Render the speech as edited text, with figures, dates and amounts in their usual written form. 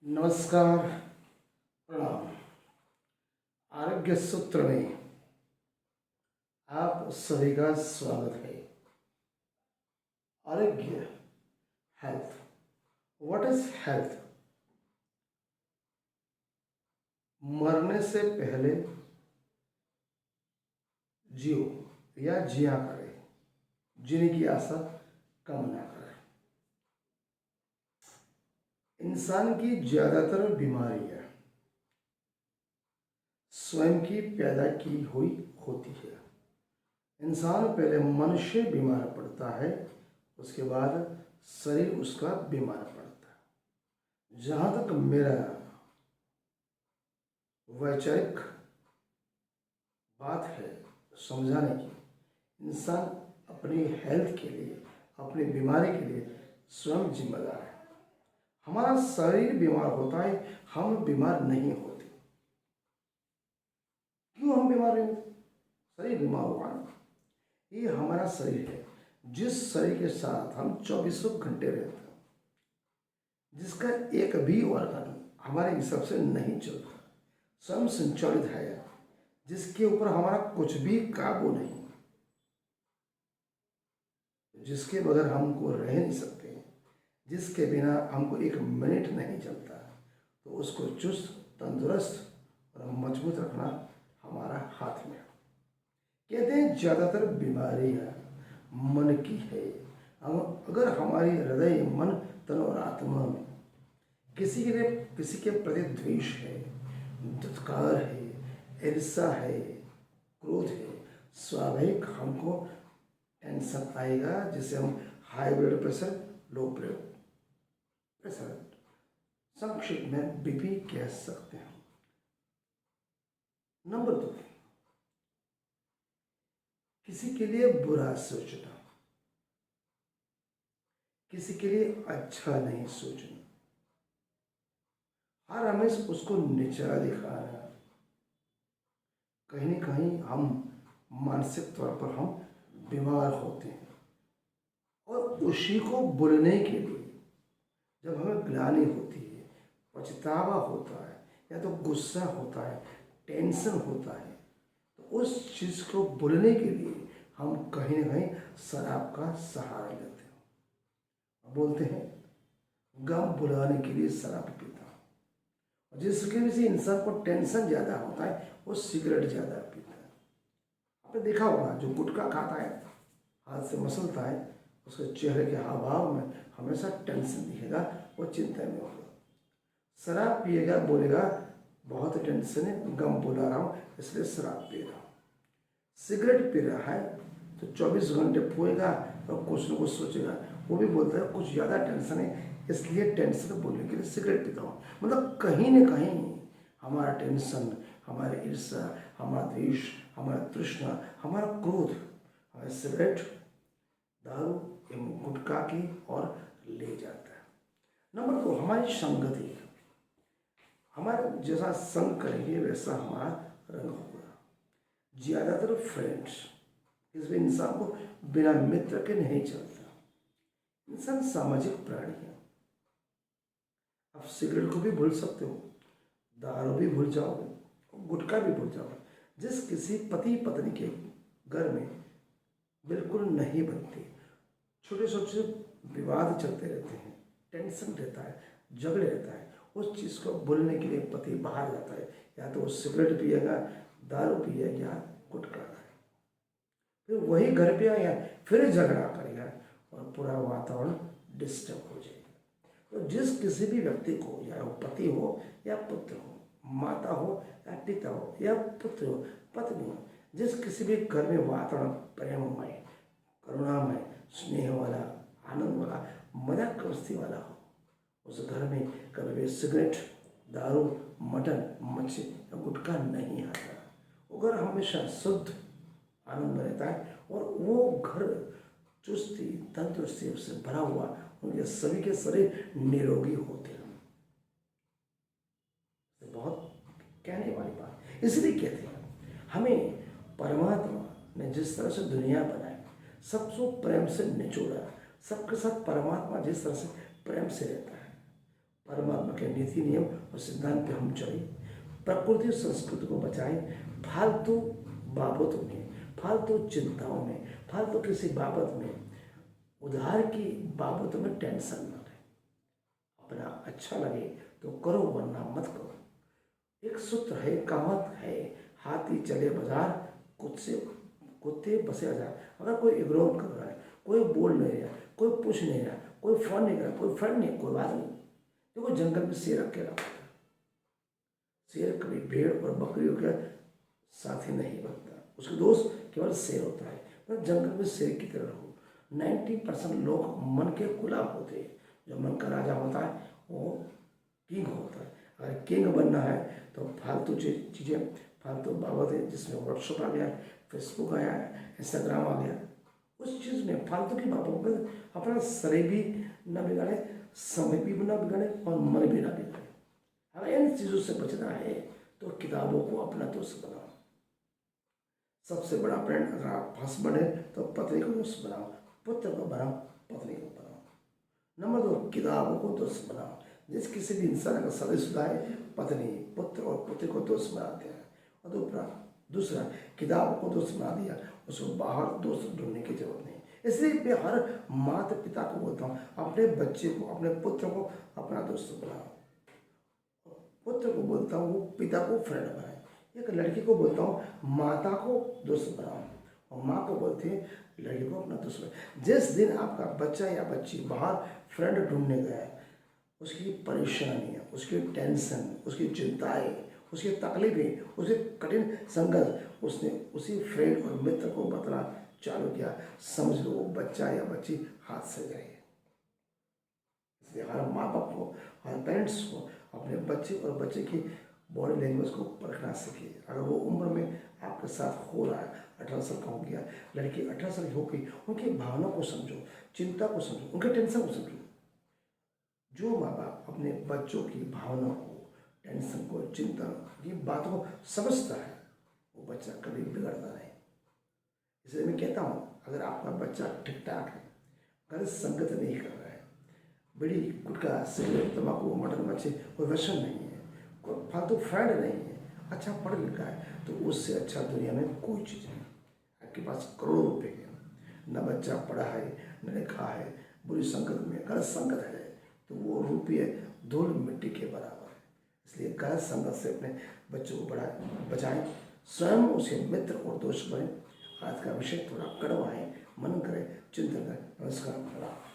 नमस्कार, प्रणाम। आरोग्य सूत्र में आप सभी का स्वागत है। आरोग्य, हेल्थ। What is health? मरने से पहले जियो या जिया करें, जीने की आशा कम ना करें। इंसान की ज्यादातर बीमारियां स्वयं की पैदा की हुई होती है। इंसान पहले मनुष्य बीमार पड़ता है, उसके बाद शरीर उसका बीमार पड़ता है। जहाँ तक मेरा वैचारिक बात है समझाने की, इंसान अपनी हेल्थ के लिए, अपनी बीमारी के लिए स्वयं जिम्मेदार है। हमारा शरीर बीमार होता है, हम बीमार नहीं होते। क्यों हम बीमार नहीं होते? शरीर बीमार हुआ ना। ये हमारा शरीर है, जिस शरीर के साथ हम 24 घंटे रहते हैं, जिसका एक भी ऑर्गन हमारे हिसाब से नहीं चलता, स्वयं संचालित है, जिसके ऊपर हमारा कुछ भी काबू नहीं, जिसके बगैर हमको रह नहीं सकते, जिसके बिना हमको एक मिनट नहीं चलता, तो उसको चुस्त, तंदुरुस्त और मजबूत रखना हमारा हाथ में। कहते हैं ज़्यादातर बीमारियां मन की है। हम अगर हमारी हृदय, मन, तन और आत्मा में किसी के प्रति द्वेष है, दुत्कार है, ईर्ष्या है, क्रोध है, स्वाभाविक हमको टेंशन आएगा, जिसे हम high blood pressure, low blood pressure, संक्षिप्त में बीपी कह सकते हैं। नंबर 2, किसी के लिए बुरा सोचना, किसी के लिए अच्छा नहीं सोचना, हर हमेशा उसको नीचा दिखाना। कहीं न कहीं हम मानसिक तौर पर हम बीमार होते हैं, और उसी को बोलने के लिए जब हमें ग्लानि होती है, पछतावा होता है, या तो गुस्सा होता है, टेंशन होता है, तो उस चीज़ को बोलने के लिए हम कहीं ना कहीं शराब का सहारा लेते हैं। बोलते हैं गम भुलाने के लिए शराब पीता हूँ। और जिसकी वजह से इंसान को टेंशन ज़्यादा होता है, वो सिगरेट ज़्यादा पीता है। आपने देखा होगा, जो गुटखा खाता है, हाथ से मसलता है, उसके चेहरे के हाव भाव में हमेशा टेंशन दिखेगा, वो चिंता में होगा। शराब पिएगा, बोलेगा बहुत टेंशन है, गम बुला रहा हूँ, इसलिए शराब पी रहा हूँ। सिगरेट पी रहा है तो 24 घंटे पोएगा और कुछ न कुछ सोचेगा, वो भी बोलता है कुछ ज़्यादा टेंशन है, इसलिए टेंशन बोलने के लिए सिगरेट पीता हूँ। मतलब कहीं न कहीं हमारा टेंशन, हमारी ईर्ष्या, हमारा द्वेष, हमारा तृष्णा, हमारा क्रोध हमारे सिगरेट, दारू एवं गुटखा की और ले जाता है। नंबर 2, हमारी संगति। हमारे जैसा संग करेंगे वैसा हमारा रंग होगा। ज़्यादातर फ्रेंड्स, इसमें इंसान को बिना मित्र के नहीं चलता। इंसान सामाजिक प्राणी है। आप सिगरेट को भी भूल सकते हो, दारू भी भूल जाओगे, गुटखा भी भूल जाओगे। जिस किसी पति पत्नी के घर में बिल्कुल नहीं बनती, छोटे छोटे विवाद चलते रहते हैं, टेंशन रहता है, झगड़े रहता है, उस चीज़ को बोलने के लिए पति बाहर जाता है, या तो वो सिगरेट पिएगा, दारू पिएगा, या गुटखा खाएगा। फिर वही घर पे आया, फिर झगड़ा करेगा और पूरा वातावरण डिस्टर्ब हो जाएगा। तो जिस किसी भी व्यक्ति को, या वो पति हो या पुत्र हो, माता हो या पिता हो, या पुत्र हो, पत्नी हो, जिस किसी भी घर में वातावरण प्रेममय, करुणामय, स्नेह वाला, आनंद वाला, मजाक मस्ती वाला हो, उस घर में कभी भी सिगरेट, दारू, मटन, मच्छी या गुटखा नहीं आता। वो घर हमेशा शुद्ध, आनंद रहता है, और वो घर चुस्ती, तंदुरुस्ती से भरा हुआ, उनके सभी के शरीर निरोगी होते हैं। बहुत कहने वाली बात। इसलिए कहते हैं हमें परमात्मा ने जिस तरह से दुनिया बनाई, सबको प्रेम से निचोड़ा, सबके साथ परमात्मा जिस तरह से प्रेम से रहता है, परमात्मा के नीति नियम और सिद्धांत पे हम चले, प्रकृति संस्कृति को बचाएं, फालतू बाबतों में, फालतू चिंताओं में, फालतू किसी बाबत में, उधार की बाबतों में टेंशन न लें। अपना अच्छा लगे तो करो वरना मत करो। एक सूत्र है, कहावत है, हाथी चले बाजार, कुत्ते बसे हजार। अगर कोई इग्नोर कर रहा है, कोई बोल नहीं रहा, कोई पूछ नहीं रहा, कोई फोन नहीं कर रहा, कोई फ्रेंड नहीं, कोई बात नहीं। देखो जंगल में शेर अकेला होता है, शेर कभी भेड़ और बकरियों के साथी नहीं बनता, उसके दोस्त केवल शेर होता है। पर जंगल में शेर की तरह रहो। 90% लोग मन के गुलाम होते हैं, जो मन का राजा होता है वो किंग होता है। अगर किंग बनना है तो फालतू चीज़ें, फालतू बाबतें, जिसमें व्हाट्सअप आ गया, फेसबुक आया, इंस्टाग्राम आ गया, उस चीज़ में फालतू की बातों में अपना शरीर भी न बिगाड़े, समय भी ना बिगाड़े और मन भी ना बिगाड़े। अगर इन चीज़ों से बचना है तो किताबों को अपना दोस्त बनाओ। सबसे बड़ा फ्रेंड अगर आप हस्बैंड है तो पत्नी को दोस्त बनाओ, पुत्र को बनाओ, पत्नी को बनाओ। नंबर 2, किताबों को दोस्त बनाओ। जिस किसी भी इंसान का शादीशुदा है, पत्नी पुत्र और पुत्री को दोस्त बनाते हैं। और दूसरा किताबों को दोस्त बना दिया, उसको बाहर दोस्त ढूंढने की जरूरत नहीं। इसलिए मैं हर माता पिता को बोलता हूँ, अपने बच्चे को, अपने पुत्र को अपना दोस्त बनाओ। पुत्र को बोलता हूँ वो पिता को फ्रेंड बनाए। एक लड़की को बोलता हूँ माता को दोस्त बनाओ, और माँ को बोलते हैं लड़की को अपना दोस्त बनाओ। जिस दिन आपका बच्चा या बच्ची बाहर फ्रेंड ढूंढने गया, उसकी परेशानियाँ, उसकी टेंशन, उसकी चिंताएं, उसकी तकलीफें, उसके कठिन संघर्ष, उसने उसी फ्रेंड और मित्र को बतला चालू किया, समझ लो वो बच्चा या बच्ची हाथ से गए। इसलिए हर माँ बाप को, हर पेरेंट्स को अपने बच्चे और बच्चे की बॉडी लैंग्वेज को परखना सीखिए। अगर वो उम्र में आपके साथ हो रहा है, 18 साल का हो गया, लड़की 18 साल की हो गई, उनकी भावना को समझो, चिंता को समझो, उनके टेंशन को समझो। जो माँ बाप अपने बच्चों की भावना को, टेंशन को, चिंता की बातों को समझता है, वो बच्चा कभी बिगड़ता नहीं। इसलिए मैं कहता हूँ, अगर आपका बच्चा ठीक ठाक है, गलत संगत नहीं कर रहा है, बीड़ी गुटखा सिगरेट तम्बाकू मटन मच्छी कोई व्यसन नहीं है, कोई फालतू फ्रेंड नहीं है, अच्छा पढ़ लिखा है, तो उससे अच्छा दुनिया में कोई चीज़ नहीं। आपके पास करोड़ों रुपये है, न बच्चा पढ़ा है, न लिखा है, बुरी संगत में, गलत संगत है, तो वो रुपये धूल मिट्टी के बराबर है। इसलिए गलत संगत से अपने बच्चों को बचाएं, स्वयं उसके मित्र और दोस्त बने। आज का विषय थोड़ा कड़वा है, मन करे चिंतन करें। नमस्कार।